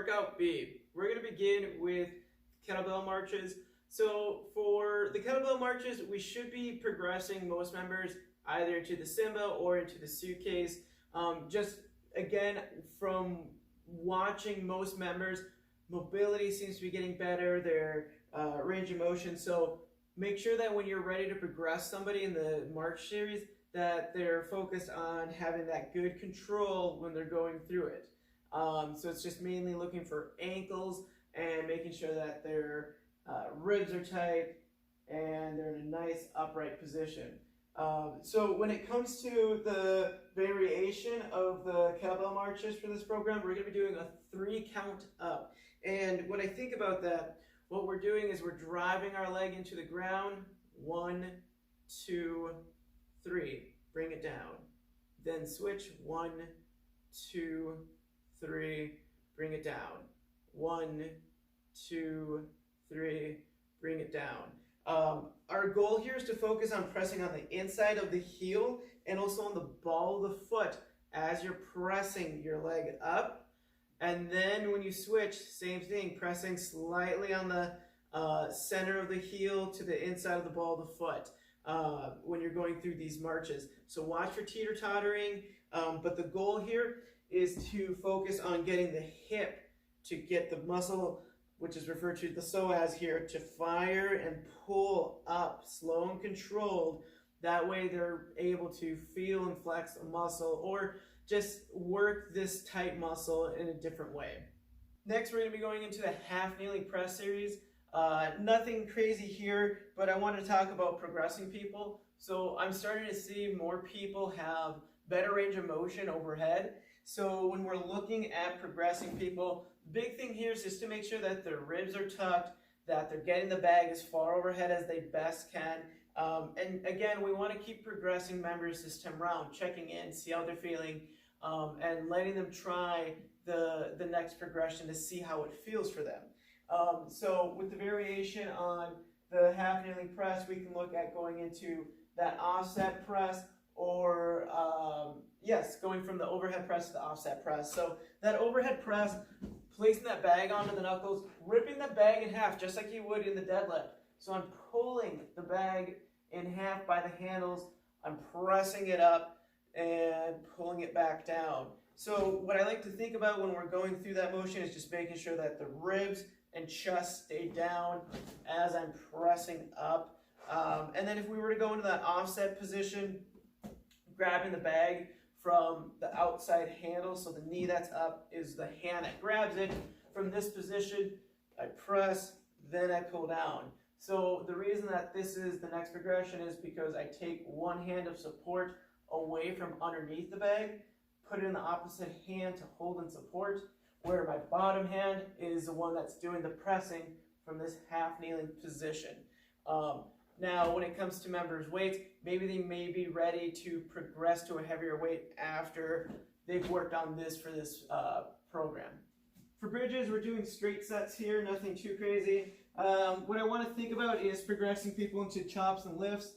Workout B. We're going to begin with kettlebell marches. So for the kettlebell marches, we should be progressing most members either into the Simba or into the suitcase. Just again, from watching most members, mobility seems to be getting better, their range of motion. So make sure that when you're ready to progress somebody in the march series, that they're focused on having that good control when they're going through it. So it's just mainly looking for ankles and making sure that their ribs are tight and they're in a nice upright position. So when it comes to the variation of the kettlebell marches for this program, we're going to be doing a 3 count up. And when I think about that, what we're doing is we're driving our leg into the ground. 1, 2, 3. Bring it down. Then switch. 1, 2, 3. Bring it down. 1, 2, 3. Bring it down. Our goal here is to focus on pressing on the inside of the heel and also on the ball of the foot as you're pressing your leg up. And then when you switch, same thing, pressing slightly on the center of the heel to the inside of the ball of the foot when you're going through these marches. So watch for teeter-tottering, but the goal here is to focus on getting the hip to get the muscle, which is referred to the psoas here, to fire and pull up, slow and controlled. That way they're able to feel and flex a muscle or just work this tight muscle in a different way. Next, we're going to be going into the half kneeling press series. Nothing crazy here, but I want to talk about progressing people. So I'm starting to see more people have better range of motion overhead. So when we're looking at progressing people, the big thing here is just to make sure that their ribs are tucked, that they're getting the bag as far overhead as they best can. And again, we want to keep progressing members this time around, checking in, see how they're feeling, and letting them try the next progression to see how it feels for them. So with the variation on the half kneeling press, we can look at going into that offset press or, going from the overhead press to the offset press. So that overhead press, placing that bag onto the knuckles, ripping the bag in half just like you would in the deadlift. So I'm pulling the bag in half by the handles, I'm pressing it up and pulling it back down. So what I like to think about when we're going through that motion is just making sure that the ribs and chest stay down as I'm pressing up. And then if we were to go into that offset position, grabbing the bag from the outside handle, so the knee that's up is the hand that grabs it. From this position, I press, then I pull down. So the reason that this is the next progression is because I take one hand of support away from underneath the bag, put it in the opposite hand to hold and support, where my bottom hand is the one that's doing the pressing from this half kneeling position. Now, when it comes to members' weights, maybe they may be ready to progress to a heavier weight after they've worked on this for this program. For bridges, we're doing straight sets here, nothing too crazy. What I want to think about is progressing people into chops and lifts.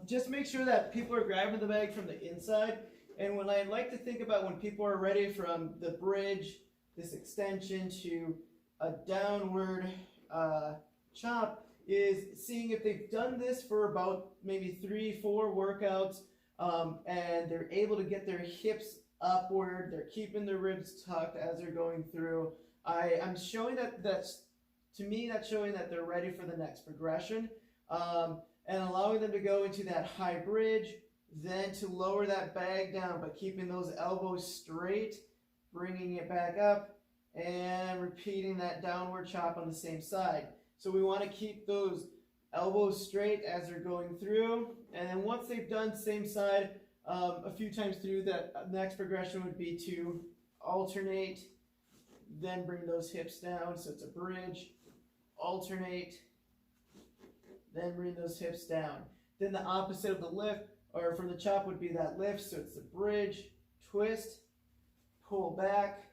Just make sure that people are grabbing the bag from the inside. And when I like to think about when people are ready from the bridge, this extension to a downward chop, is seeing if they've done this for about maybe 3-4 workouts and they're able to get their hips upward, they're keeping their ribs tucked as they're going through. I'm showing that's showing that they're ready for the next progression and allowing them to go into that high bridge, then to lower that bag down but keeping those elbows straight, bringing it back up and repeating that downward chop on the same side. So we want to keep those elbows straight as they're going through, and then once they've done same side a few times through, that next progression would be to alternate, then bring those hips down, so it's a bridge, alternate, then bring those hips down. Then the opposite of the lift, or from the chop, would be that lift, so it's the bridge, twist, pull back,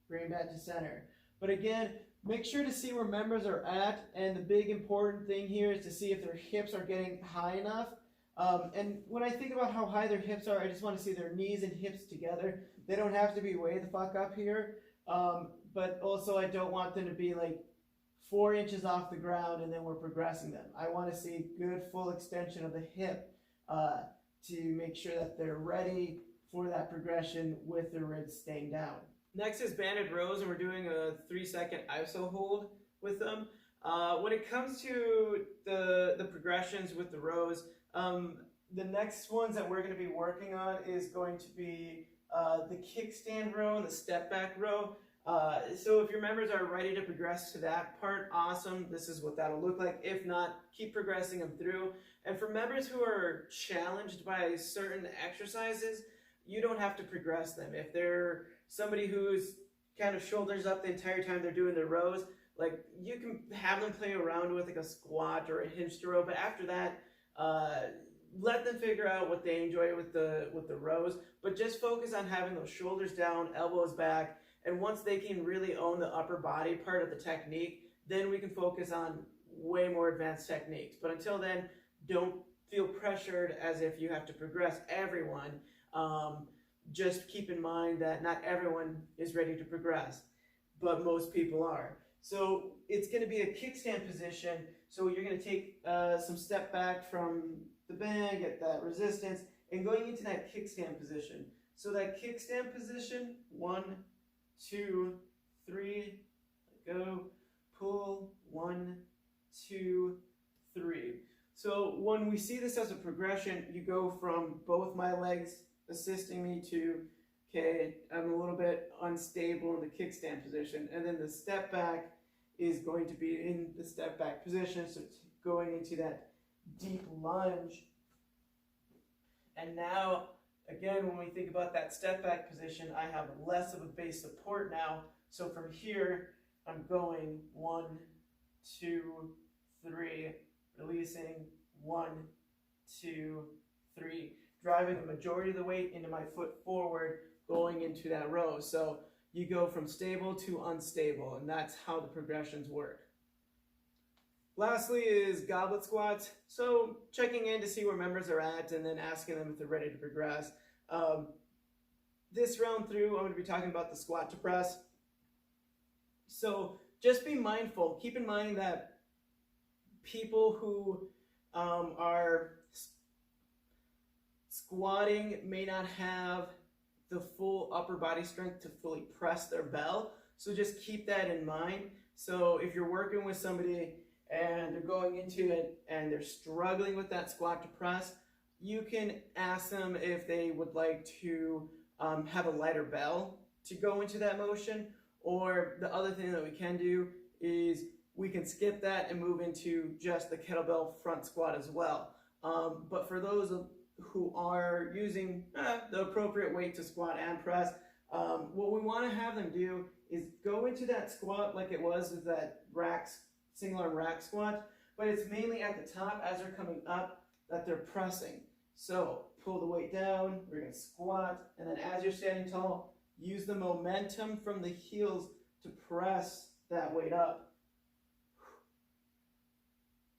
bring back to center. But again, make sure to see where members are at, and the big important thing here is to see if their hips are getting high enough. And when I think about how high their hips are, I just want to see their knees and hips together. They don't have to be way the fuck up here, but also I don't want them to be like 4 inches off the ground and then we're progressing them. I want to see good full extension of the hip to make sure that they're ready for that progression with the ribs staying down. Next is banded rows, and we're doing a 3-second iso hold with them. When it comes to the progressions with the rows, the next ones that we're going to be working on is going to be the kickstand row and the step back row. So if your members are ready to progress to that part, awesome, this is what that'll look like. If not, keep progressing them through. And for members who are challenged by certain exercises, you don't have to progress them. If they're somebody who's kind of shoulders up the entire time they're doing their rows, like you can have them play around with like a squat or a hinge row, but after that, let them figure out what they enjoy with the rows, but just focus on having those shoulders down, elbows back, and once they can really own the upper body part of the technique, then we can focus on way more advanced techniques. But until then, don't feel pressured as if you have to progress everyone. Just keep in mind that not everyone is ready to progress, but most people are. So it's going to be a kickstand position. So you're going to take some step back from the band, get that resistance, and going into that kickstand position. So that kickstand position, 1, 2, 3, go, pull, 1, 2, 3. So when we see this as a progression, you go from both my legs assisting me to, okay, I'm a little bit unstable in the kickstand position, and then the step back is going to be in the step back position, so going into that deep lunge. And now, again, when we think about that step back position, I have less of a base support now. So from here, I'm going 1, 2, 3, releasing 1, 2, 3, driving the majority of the weight into my foot forward, going into that row. So you go from stable to unstable, and that's how the progressions work. Lastly is goblet squats. So checking in to see where members are at and then asking them if they're ready to progress. This round through, I'm going to be talking about the squat to press. So just be mindful. Keep in mind that people who are squatting may not have the full upper body strength to fully press their bell. So just keep that in mind. So if you're working with somebody and they're going into it and they're struggling with that squat to press, you can ask them if they would like to have a lighter bell to go into that motion. Or the other thing that we can do is we can skip that and move into just the kettlebell front squat as well. But for those who are using the appropriate weight to squat and press, what we want to have them do is go into that squat like it was with that single arm rack squat, but it's mainly at the top as they're coming up that they're pressing. So pull the weight down, we're going to squat, and then as you're standing tall, use the momentum from the heels to press that weight up.